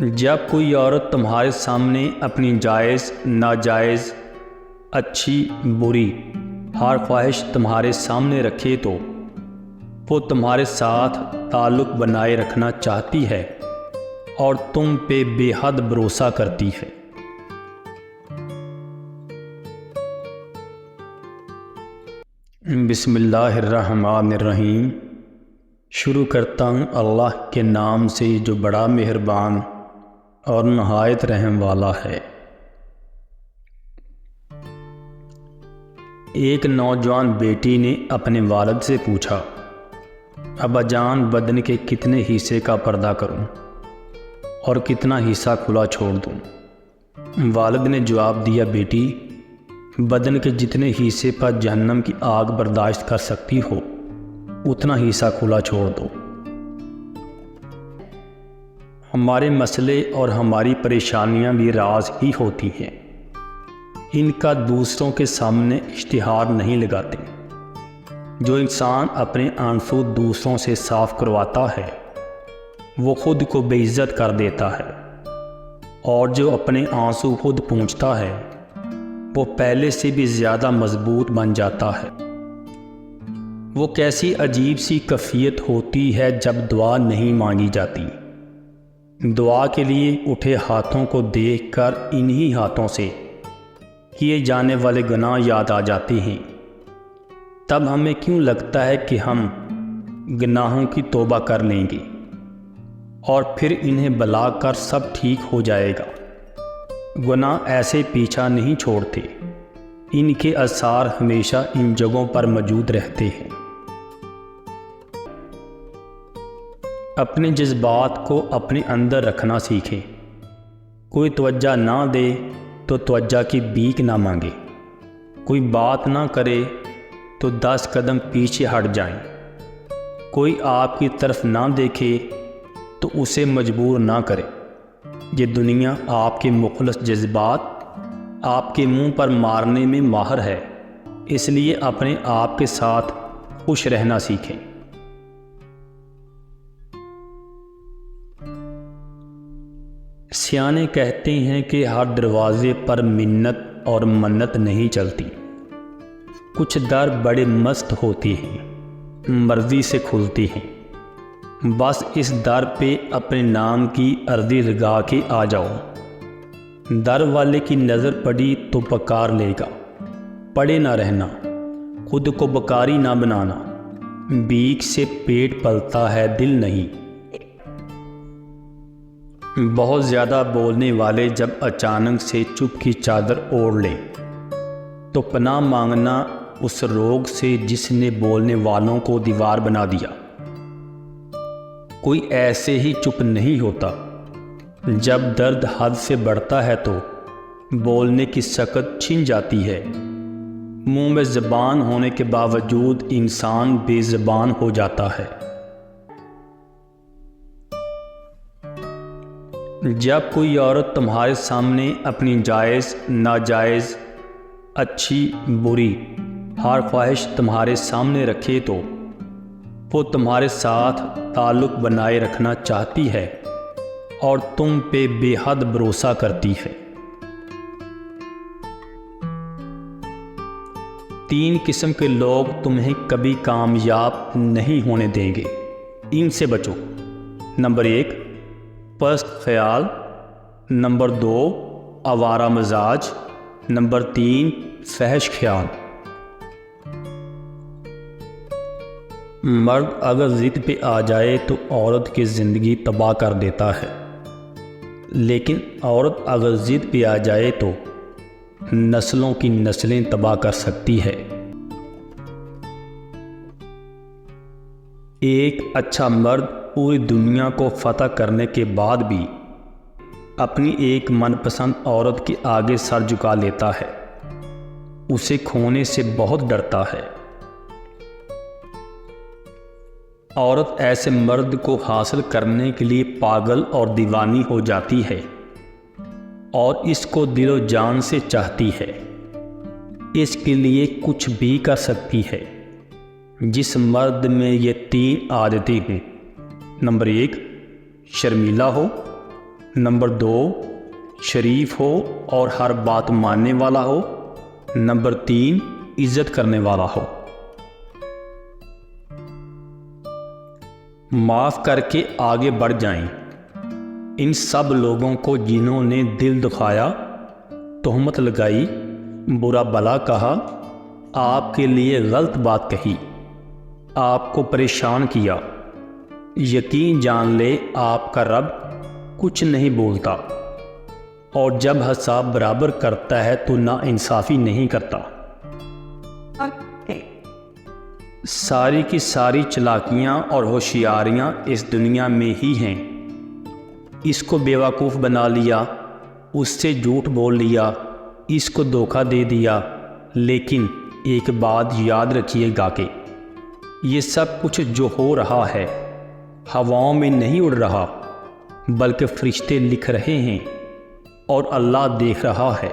جب کوئی عورت تمہارے سامنے اپنی جائز ناجائز اچھی بری ہر خواہش تمہارے سامنے رکھے تو وہ تمہارے ساتھ تعلق بنائے رکھنا چاہتی ہے اور تم پہ بے حد بھروسہ کرتی ہے۔ بسم اللہ الرحمن الرحیم۔ شروع کرتا ہوں اللہ کے نام سے جو بڑا مہربان اور نہایت رحم والا ہے۔ ایک نوجوان بیٹی نے اپنے والد سے پوچھا، ابا جان بدن کے کتنے حصے کا پردہ کروں اور کتنا حصہ کھلا چھوڑ دوں؟ والد نے جواب دیا، بیٹی بدن کے جتنے حصے پر جہنم کی آگ برداشت کر سکتی ہو اتنا حصہ کھلا چھوڑ دو۔ ہمارے مسئلے اور ہماری پریشانیاں بھی راز ہی ہوتی ہیں، ان کا دوسروں کے سامنے اشتہار نہیں لگاتے۔ جو انسان اپنے آنسو دوسروں سے صاف کرواتا ہے وہ خود کو بے عزت کر دیتا ہے، اور جو اپنے آنسو خود پونچھتا ہے وہ پہلے سے بھی زیادہ مضبوط بن جاتا ہے۔ وہ کیسی عجیب سی کیفیت ہوتی ہے جب دعا نہیں مانگی جاتی۔ دعا کے لیے اٹھے ہاتھوں کو دیکھ کر انہی ہاتھوں سے کیے جانے والے گناہ یاد آ جاتے ہیں۔ تب ہمیں کیوں لگتا ہے کہ ہم گناہوں کی توبہ کر لیں گے اور پھر انہیں بھلا کر سب ٹھیک ہو جائے گا؟ گناہ ایسے پیچھا نہیں چھوڑتے، ان کے آثار ہمیشہ ان جگہوں پر موجود رہتے ہیں۔ اپنے جذبات کو اپنے اندر رکھنا سیکھیں۔ کوئی توجہ نہ دے تو توجہ کی بھیک نہ مانگے، کوئی بات نہ کرے تو 10 قدم پیچھے ہٹ جائیں، کوئی آپ کی طرف نہ دیکھے تو اسے مجبور نہ کرے۔ یہ دنیا آپ کے مخلص جذبات آپ کے منہ پر مارنے میں ماہر ہے، اس لیے اپنے آپ کے ساتھ خوش رہنا سیکھیں۔ سیانے کہتے ہیں کہ ہر دروازے پر منت اور منت نہیں چلتی، کچھ در بڑے مست ہوتے ہیں، مرضی سے کھلتے ہیں، بس اس در پہ اپنے نام کی عرضی لگا کے آ جاؤ۔ در والے کی نظر پڑی تو پکار لے گا، پڑے نہ رہنا، خود کو بکاری نہ بنانا، بھیک سے پیٹ پلتا ہے دل نہیں۔ بہت زیادہ بولنے والے جب اچانک سے چپ کی چادر اوڑھ لیں تو پناہ مانگنا اس روگ سے جس نے بولنے والوں کو دیوار بنا دیا۔ کوئی ایسے ہی چپ نہیں ہوتا، جب درد حد سے بڑھتا ہے تو بولنے کی سکت چھن جاتی ہے۔ منہ میں زبان ہونے کے باوجود انسان بے زبان ہو جاتا ہے۔ جب کوئی عورت تمہارے سامنے اپنی جائز ناجائز اچھی بری ہر خواہش تمہارے سامنے رکھے تو وہ تمہارے ساتھ تعلق بنائے رکھنا چاہتی ہے اور تم پہ بے حد بھروسہ کرتی ہے۔ 3 قسم کے لوگ تمہیں کبھی کامیاب نہیں ہونے دیں گے، ان سے بچو۔ نمبر 1 پست خیال، نمبر 2 آوارہ مزاج، نمبر 3 فحش خیال۔ مرد اگر ضد پہ آ جائے تو عورت کی زندگی تباہ کر دیتا ہے، لیکن عورت اگر ضد پہ آ جائے تو نسلوں کی نسلیں تباہ کر سکتی ہے۔ ایک اچھا مرد پوری دنیا کو فتح کرنے کے بعد بھی اپنی ایک من پسند عورت کے آگے سر جھکا لیتا ہے، اسے کھونے سے بہت ڈرتا ہے۔ عورت ایسے مرد کو حاصل کرنے کے لیے پاگل اور دیوانی ہو جاتی ہے اور اس کو دل و جان سے چاہتی ہے، اس کے لیے کچھ بھی کر سکتی ہے۔ جس مرد میں یہ 3 عادتیں ہوں، نمبر 1 شرمیلا ہو، نمبر 2 شریف ہو اور ہر بات ماننے والا ہو۔ نمبر 3 عزت کرنے والا ہو۔ معاف کر کے آگے بڑھ جائیں۔ ان سب لوگوں کو جنہوں نے دل دکھایا، تہمت لگائی، برا بھلا کہا، آپ کے لیے غلط بات کہی، آپ کو پریشان کیا، یقین جان لے آپ کا رب کچھ نہیں بولتا، اور جب حساب برابر کرتا ہے تو نا انصافی نہیں کرتا۔ ساری کی ساری چلاکیاں اور ہوشیاریاں اس دنیا میں ہی ہیں۔ اس کو بیوقوف بنا لیا، اس سے جھوٹ بول لیا، اس کو دھوکہ دے دیا، لیکن ایک بات یاد رکھیے گا کہ یہ سب کچھ جو ہو رہا ہے ہواؤں میں نہیں اڑ رہا، بلکہ فرشتے لکھ رہے ہیں اور اللہ دیکھ رہا ہے۔